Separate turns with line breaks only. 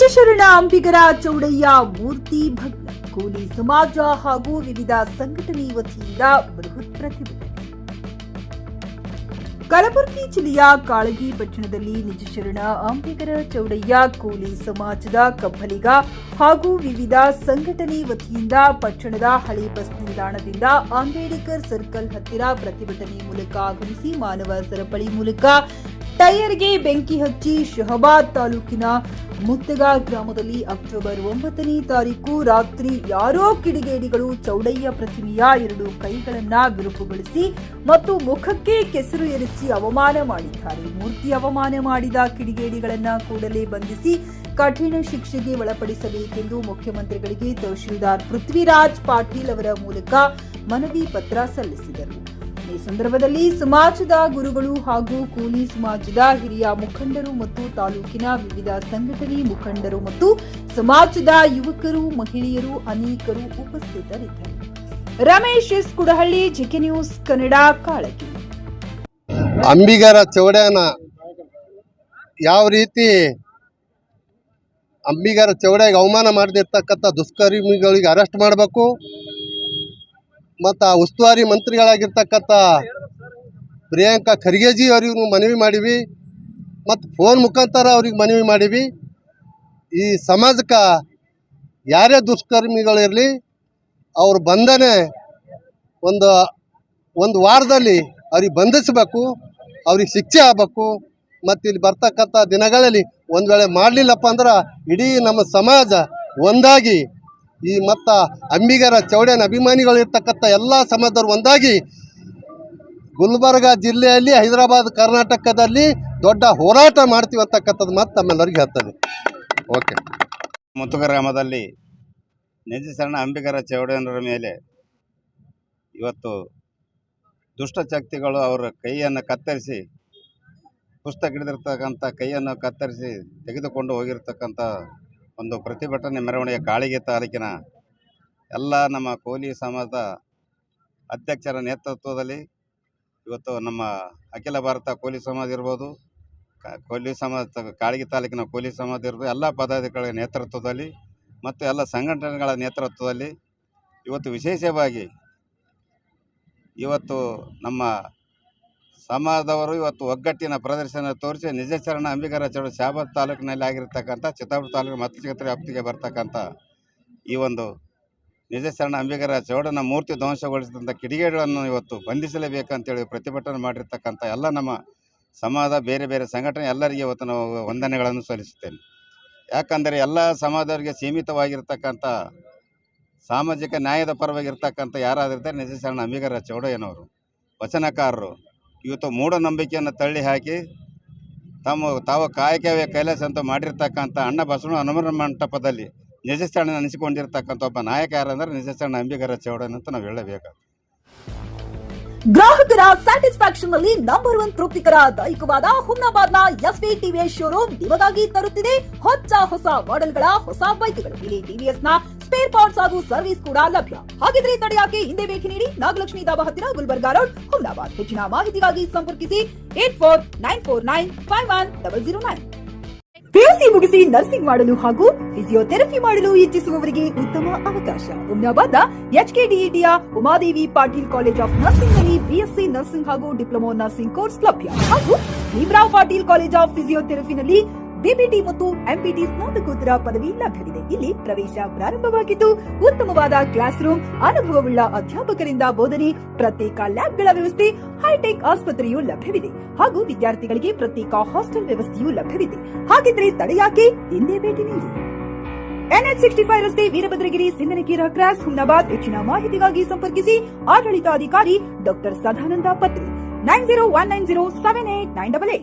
ನಿಜಶರಣ ಅಂಬಿಗರ ಚೌಡಯ್ಯ ಮೂರ್ತಿ ಭಗ್ನ ಕೂಲಿ ಸಮಾಜ ಹಾಗೂ ವಿವಿಧ ಸಂಘಟನೆ ವತಿಯಿಂದ ಬೃಹತ್ ಪ್ರತಿಭಟನೆ. ಕಲಬುರಗಿ ಜಿಲ್ಲೆಯ ಕಾಳಗಿ ಪಟ್ಟಣದಲ್ಲಿ ನಿಜಶರಣ ಅಂಬಿಗರ ಚೌಡಯ್ಯ ಕೂಲಿ ಸಮಾಜದ ಕಬ್ಬಲಿಗ ಹಾಗೂ ವಿವಿಧ ಸಂಘಟನೆ ವತಿಯಿಂದ ಪಟ್ಟಣದ ಹಳೆ ಬಸ್ ನಿಲ್ದಾಣದಿಂದ ಅಂಬೇಡ್ಕರ್ ಸರ್ಕಲ್ ಹತ್ತಿರ ಪ್ರತಿಭಟನೆ ಮೂಲಕ ಆಗಮಿಸಿ ಮಾನವ ಸರಪಳಿ ಮೂಲಕ ಟೈರ್ಗೆ ಬೆಂಕಿ ಹಚ್ಚಿ ಶಹಬಾದ್ ತಾಲೂಕಿನ ಮುತ್ತಗ ಗ್ರಾಮದಲ್ಲಿ ಅಕ್ಟೋಬರ್ 9ನೇ ತಾರೀಕು ರಾತ್ರಿ ಯಾರೋ ಕಿಡಿಗೇಡಿಗಳು ಚೌಡಯ್ಯ ಪ್ರತಿಮೆಯ 2 ಕೈಗಳನ್ನ ಬಿರುಕುಗೊಳಿಸಿ ಮತ್ತು ಮುಖಕ್ಕೆ ಕೆಸರು ಎರಚಿ ಅವಮಾನ ಮಾಡಿದ್ದಾರೆ. ಮೂರ್ತಿ ಅವಮಾನ ಮಾಡಿದ ಕಿಡಿಗೇಡಿಗಳನ್ನ ಕೂಡಲೇ ಬಂಧಿಸಿ ಕಠಿಣ ಶಿಕ್ಷೆಗೆ ಒಳಪಡಿಸಬೇಕೆಂದು ಮುಖ್ಯಮಂತ್ರಿಗಳಿಗೆ ತಹಶೀಲ್ದಾರ್ ಪೃಥ್ವಿರಾಜ್ ಪಾಟೀಲ್ ಅವರ ಮೂಲಕ ಮನವಿ ಪತ್ರ ಸಲ್ಲಿಸಿದರು. ಈ ಸಂದರ್ಭದಲ್ಲಿ ಸಮಾಜದ ಗುರುಗಳು ಹಾಗೂ ಕೂಲಿ ಸಮಾಜದ ಹಿರಿಯ ಮುಖಂಡರು ಮತ್ತು ತಾಲೂಕಿನ ವಿವಿಧ ಸಂಘಟನೆ ಮುಖಂಡರು ಮತ್ತು ಸಮಾಜದ ಯುವಕರು ಮಹಿಳೆಯರು ಅನೇಕರು ಉಪಸ್ಥಿತರಿದ್ದರು. Ramesh S Kudahalli, GK news Kannada, Kalagi.
Ambigara ಚೌಡಯ್ಯನ ಯಾವ ರೀತಿ ಅಂಬಿಗರ ಚೌಡಯ್ಯಗೆ ಅವಮಾನ ಮಾಡದಿರ್ತಕ್ಕಂಥ ದುಷ್ಕರ್ಮಿಗಳಿಗೆ ಅರೆಸ್ಟ್ ಮಾಡಬೇಕು ಮತ್ತು ಉಸ್ತುವಾರಿ ಮಂತ್ರಿಗಳಾಗಿರ್ತಕ್ಕಂಥ ಪ್ರಿಯಾಂಕಾ ಖರ್ಗೆಜಿ ಅವರಿಗೂ ಮನವಿ ಮಾಡಿವಿ ಮತ್ತು ಫೋನ್ ಮುಖಾಂತರ ಅವ್ರಿಗೆ ಮನವಿ ಮಾಡಿವಿ. ಈ ಸಮಾಜಕ್ಕೆ ಯಾರೇ ದುಷ್ಕರ್ಮಿಗಳಿರಲಿ ಅವ್ರ ಬಂಧನೆ ಒಂದು ವಾರದಲ್ಲಿ ಅವ್ರಿಗೆ ಬಂಧಿಸಬೇಕು, ಅವ್ರಿಗೆ ಶಿಕ್ಷೆ ಆಗಬೇಕು. ಮತ್ತು ಇಲ್ಲಿ ಬರ್ತಕ್ಕಂಥ ದಿನಗಳಲ್ಲಿ ಒಂದು ವೇಳೆ ಮಾಡಲಿಲ್ಲಪ್ಪ ಅಂದ್ರೆ ಇಡೀ ನಮ್ಮ ಸಮಾಜ ಒಂದಾಗಿ ಈ ಮತ್ತು ಅಂಬಿಗರ ಚೌಡಯ್ಯನ ಅಭಿಮಾನಿಗಳು ಇರ್ತಕ್ಕಂಥ ಎಲ್ಲ ಸಮಾಜದವರು ಒಂದಾಗಿ ಗುಲ್ಬರ್ಗ ಜಿಲ್ಲೆಯಲ್ಲಿ, ಹೈದರಾಬಾದ್, ಕರ್ನಾಟಕದಲ್ಲಿ ದೊಡ್ಡ ಹೋರಾಟ ಮಾಡ್ತೀವಿ ಅಂತಕ್ಕಂಥದ್ದು ಮತ್ತು ತಮ್ಮೆಲ್ಲರಿಗೆ ಹೇಳ್ತದೆ. ಓಕೆ.
ಮುತ್ತುಗ ಗ್ರಾಮದಲ್ಲಿ ನಿಜಶರಣ ಅಂಬಿಗರ ಚೌಡಯ್ಯನವರ ಮೇಲೆ ಇವತ್ತು ದುಷ್ಟಶಕ್ತಿಗಳು ಅವರ ಕೈಯನ್ನು ಕತ್ತರಿಸಿ, ಪುಸ್ತಕ ಹಿಡಿದಿರ್ತಕ್ಕಂಥ ಕೈಯನ್ನು ಕತ್ತರಿಸಿ ತೆಗೆದುಕೊಂಡು ಹೋಗಿರ್ತಕ್ಕಂಥ ಒಂದು ಪ್ರತಿಭಟನೆ ಮೆರವಣಿಗೆ ಕಾಳಿಗೆ ತಾಲೂಕಿನ ಎಲ್ಲ ನಮ್ಮ ಕೂಲಿ ಸಮಾಜದ ಅಧ್ಯಕ್ಷರ ನೇತೃತ್ವದಲ್ಲಿ ಇವತ್ತು ನಮ್ಮ ಅಖಿಲ ಭಾರತ ಕೂಲಿ ಸಮಾಜ ಇರ್ಬೋದು, ಕೂಲಿ ಸಮಾಜ ಕಾಳಿಗೆ ತಾಲೂಕಿನ ಕೂಲಿ ಸಮಾಜ ಇರ್ಬೋದು, ಎಲ್ಲ ಪದಾಧಿಕಾರಿಗಳ ನೇತೃತ್ವದಲ್ಲಿ ಮತ್ತು ಎಲ್ಲ ಸಂಘಟನೆಗಳ ನೇತೃತ್ವದಲ್ಲಿ ಇವತ್ತು ವಿಶೇಷವಾಗಿ ಇವತ್ತು ನಮ್ಮ ಸಮಾಜದವರು ಇವತ್ತು ಒಗ್ಗಟ್ಟಿನ ಪ್ರದರ್ಶನ ತೋರಿಸಿ ನಿಜಶರಣ ಅಂಬಿಗರ ಚೌಡಯ್ಯ ಶಹಬಾದ್ ತಾಲೂಕಿನಲ್ಲಿ ಆಗಿರ್ತಕ್ಕಂಥ ಚಿತ್ತಾಪುರ ತಾಲೂಕು ಮತಕ್ಷೇತ್ರ ವ್ಯಾಪ್ತಿಗೆ ಬರ್ತಕ್ಕಂಥ ಈ ಒಂದು ನಿಜಶರಣ ಅಂಬಿಗರ ಚೌಡಯ್ಯನ ಮೂರ್ತಿ ಧ್ವಂಸಗೊಳಿಸಿದಂಥ ಕಿಡಿಗೇಡಿಗಳನ್ನು ಇವತ್ತು ಬಂಧಿಸಲೇಬೇಕಂತೇಳಿ ಪ್ರತಿಭಟನೆ ಮಾಡಿರ್ತಕ್ಕಂಥ ಎಲ್ಲ ನಮ್ಮ ಸಮಾಜ ಬೇರೆ ಬೇರೆ ಸಂಘಟನೆ ಎಲ್ಲರಿಗೆ ಇವತ್ತು ನಾವು ವಂದನೆಗಳನ್ನು ಸಲ್ಲಿಸುತ್ತೇನೆ. ಯಾಕಂದರೆ ಎಲ್ಲ ಸಮಾಜದವರಿಗೆ ಸೀಮಿತವಾಗಿರ್ತಕ್ಕಂಥ ಸಾಮಾಜಿಕ ನ್ಯಾಯದ ಪರವಾಗಿರ್ತಕ್ಕಂಥ ಯಾರಾದಿರ್ತಾರೆ ನಿಜಶರಣ ಅಂಬಿಗರ ಚೌಡಯ್ಯನವರು ವಚನಕಾರರು ಇವತ್ತು ಮೂಢನಂಬಿಕೆಯನ್ನು ತಳ್ಳಿ ಹಾಕಿ ತಾವು ಕಾಯಕವೇ ಕೈಲಾಸ ಅಂತ ಮಾಡಿರ್ತಕ್ಕಂಥ ಅಣ್ಣ ಬಸವಣ್ಣ ಹನುಮನ ಮಂಟಪದಲ್ಲಿ ನಿಜಶರಣ ಅನಿಸಿಕೊಂಡಿರ್ತಕ್ಕಂಥ ಒಬ್ಬ ನಾಯಕ ಯಾರಂದ್ರೆ ನಿಜಶರಣ ಅಂಬಿಗರ ಚೌಡಯ್ಯನ ಅಂತ ನಾವು ಹೇಳಬೇಕು.
ಗ್ರಾಹಕರ ಸ್ಯಾಟಿಸ್ಫ್ಯಾಕ್ಷನ್ ನಲ್ಲಿ ನಂಬರ್ 1 ತೃಪ್ತಿಕರ ದೈಹಿಕವಾದ ಹುಮ್ನಾಬಾದ್ನ ಎಸ್ವಿ ಟಿವಿಎಸ್ ಶೋರೂಮ್ ನಿಮಗಾಗಿ ತರುತ್ತಿದೆ ಹೊಸ ಮಾಡೆಲ್ಗಳ ಹೊಸ ಬೈಕ್ಗಳು. ಇಲ್ಲಿ ಟಿವಿಎಸ್ ನ ಸ್ಪೇರ್ ಪಾರ್ಟ್ಸ್ ಹಾಗೂ ಸರ್ವಿಸ್ ಕೂಡ ಲಭ್ಯ. ಹಾಗಿದ್ರೆ ತಡೆಯಾಕೆ ಹಿಂದೆ ಭೇಟಿ ನೀಡಿ ನಾಗಲಕ್ಷ್ಮಿ ದಾಬಾ ಹತ್ತಿರ ಗುಲ್ಬರ್ಗಾ ರೋಡ್, ಹುಮ್ನಾಬಾದ್. ಹೆಚ್ಚಿನ ಮಾಹಿತಿಗಾಗಿ ಸಂಪರ್ಕಿಸಿ 8494951009. ಪಿಯುಸಿ ಮುಗಿಸಿ ನರ್ಸಿಂಗ್ ಮಾಡಲು ಹಾಗೂ ಫಿಸಿಯೋಥೆರಪಿ ಮಾಡಲು ಇಚ್ಛಿಸುವವರಿಗೆ ಉತ್ತಮ ಅವಕಾಶ. ಹುಮ್ನಾಬಾದ್ನ ಎಚ್ಕೆಡಿಇಟಿಯ Umadevi Patil college of nursing ನಲ್ಲಿ ಬಿಎಸ್ಸಿ ನರ್ಸಿಂಗ್ ಹಾಗೂ ಡಿಪ್ಲೊಮಾ ನರ್ಸಿಂಗ್ ಕೋರ್ಸ್ ಲಭ್ಯ. ಹಾಗೂ ಭೀಮರಾವ್ ಪಾಟೀಲ್ ಕಾಲೇಜ್ ಆಫ್ ಫಿಸಿಯೋಥೆರಪಿನಲ್ಲಿ ಬಿಪಿಟಿ ಮತ್ತು ಎಂಪಿಟಿ ಸ್ನಾತಕೋತ್ತರ ಪದವಿ ಲಭ್ಯವಿದೆ. ಇಲ್ಲಿ ಪ್ರವೇಶ ಪ್ರಾರಂಭವಾಗಿದ್ದು ಉತ್ತಮವಾದ ಕ್ಲಾಸ್ ರೂಮ್, ಅನುಭವವುಳ್ಳ ಅಧ್ಯಾಪಕರಿಂದ ಬೋಧನೆ, ಪ್ರತ್ಯೇಕ ಲ್ಯಾಬ್ಗಳ ವ್ಯವಸ್ಥೆ, ಹೈಟೆಕ್ ಆಸ್ಪತ್ರೆಯೂ ಲಭ್ಯವಿದೆ. ಹಾಗೂ ವಿದ್ಯಾರ್ಥಿಗಳಿಗೆ ಪ್ರತ್ಯೇಕ ಹಾಸ್ಟೆಲ್ ವ್ಯವಸ್ಥೆಯೂ ಲಭ್ಯವಿದೆ. ಹಾಗಿದ್ರೆ ತಡೆಯಾಕೆ ಹಿಂದೆ ಭೇಟಿ ನೀಡಿ. NH 65 ರಸ್ತೆ, ವೀರಭದ್ರಗಿರಿ, ಸಿಂದನಕೀರ ಕ್ರಾಸ್, ಹುಮ್ನಾಬಾದ್. ಹೆಚ್ಚಿನ ಮಾಹಿತಿಗಾಗಿ ಸಂಪರ್ಕಿಸಿ ಆಡಳಿತಾಧಿಕಾರಿ ಡಾಕ್ಟರ್ ಸದಾನಂದ ಪತ್ರಿ 9019078988.